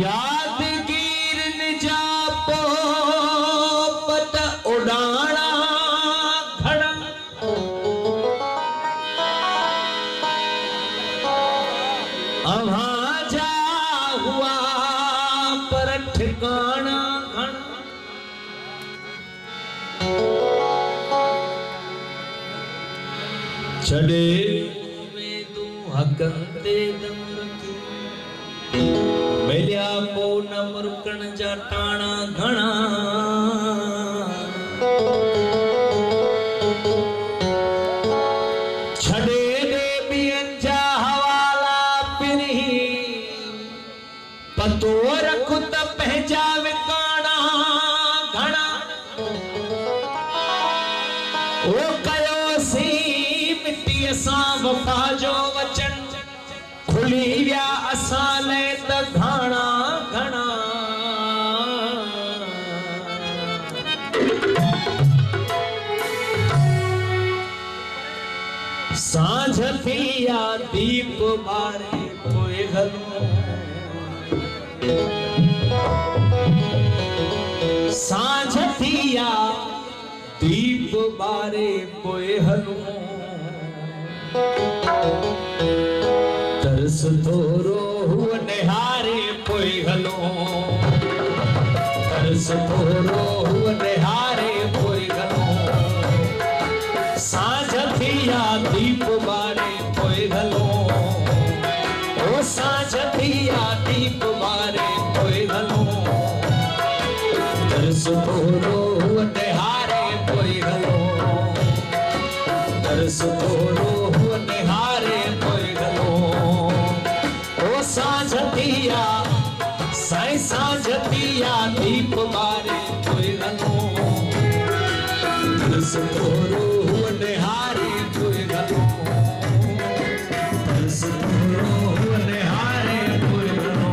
यादगीर निजा पोपट उड़ाना खड़ा अभाजा हुआ पर ठिकाना खड़ा छड़े में तू हकंते दम मिलिया पो न मुरकण जा टाणा घणा छड़े दे बियन जा हवाला पिनही पतो रख त पहजा विकाणा घणा ओ कयो सी मिट्टी सां वफा जो वचन खुली विया असां ले त घणा घणा सांझ थी या दीप बारे पोए हलो सांझ थी या दीप बारे पोए हलो तरस थोरो हुआ निहारे पोए हलो तरस थोरो हुआ निहारे पोए हलो सांझ थी या दीप बारे पोए हलो ओ सांझ थी या दीप बारे पोए हलो तरस थोरो हुआ निहारे पोए हलो तरस थोरो हुआ निहारे पोए हलो ओ सांझ थी या साईं सांझ थी या दीप बारे पोए हलो तरस थोरो हुआ निहारे पोए हलो तरस थोरो हुआ निहारे पोए हलो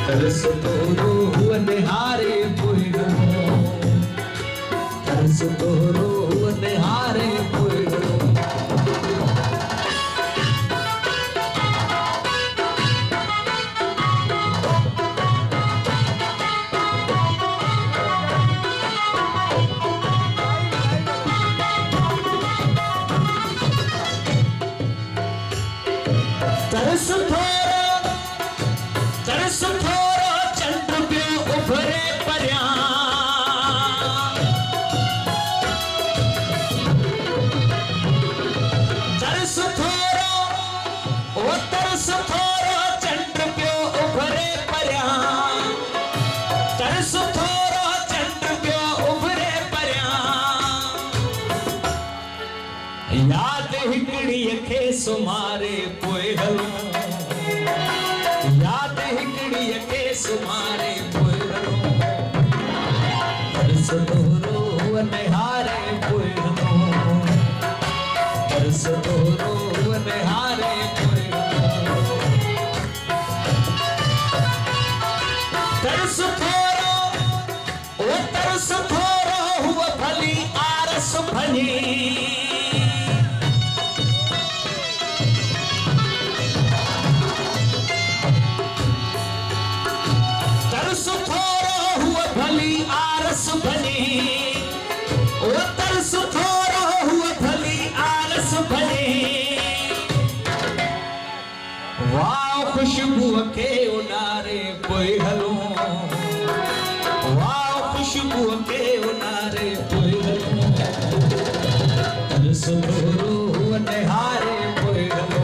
तरस थोरो हुआ निहारे पोए हलो तरस थोरो हुआ निहारे पोए हलो तरस थोरो चंद्र पियो उभरे परियां तरस थोरो ओ तरस थोरो चंद्र पियो उभरे परियां तरस थोरो चंद्र पियो उभरे परियां याद हिकड़ी खे सुमारे पोए हलो याद हिकड़ी खे सुमारे पोए हलो तरस तरस तोरो निहारे पोइनो तरस तोरो निहारे पोइनो तरस थोरो ओ तरस थोरो हुआ भली आरस भली तरस थोरो हुआ भली आरस भली ओ तरस थोरो हुआ भली आरस भली वाह खुशबू के उनारे पोइ हलो वाह खुशबू के उनारे पोइ हलो तरस थोरो हुआ निहारे पोइ हलो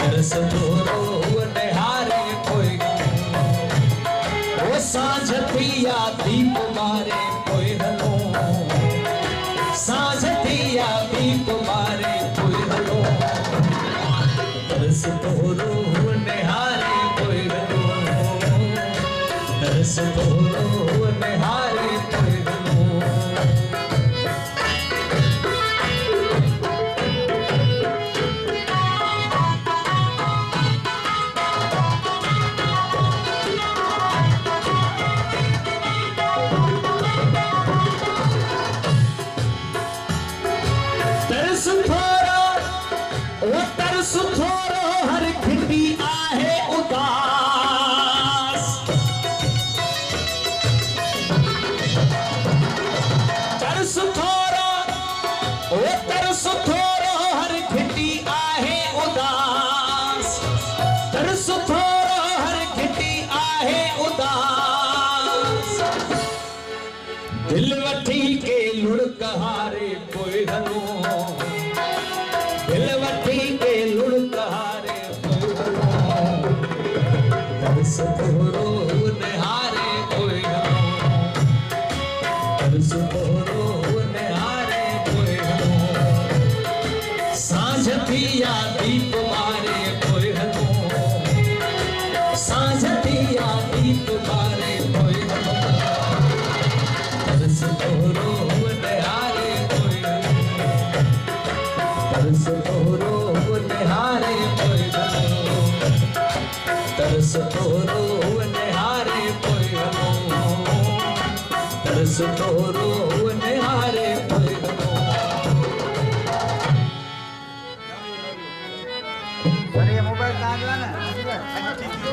तरस थोरो हुआ निहारे पोइ ओ सांझ थिया दीप मारे पोइ हलो सांझ थिया दीप मारे पोइ हलो तरस तोरो निहारे पोइ हलो तरस तोरो निहारे पोइ हलो तरस थोरो ओ तरस थोरो हर खिंडी आहे उदास तरस थोरो ओ तरस थोरो हर खिंडी आहे उदास तरस थोरो हर खिंडी आहे उदास दिल वठी के लुढ़क हारे पोइ हलो दिल वठी के लुढ़क हारे पोइ हलो तरस तोरो निहारे पोइ हलो तरस तोरो निहारे पोइ हलो सांझ थिया दीप मारे पोइ हलो सांझ थिया दीप मारे पोइ हलो तरस तोरो निहारे पोइ हलो तरस तोरो निहारे पोइ हलो तरस तोरो निहारे पोइ हलो तरस तोरो निहारे पोइ हलो अरे ये मोबाइल कहाँ गया ना?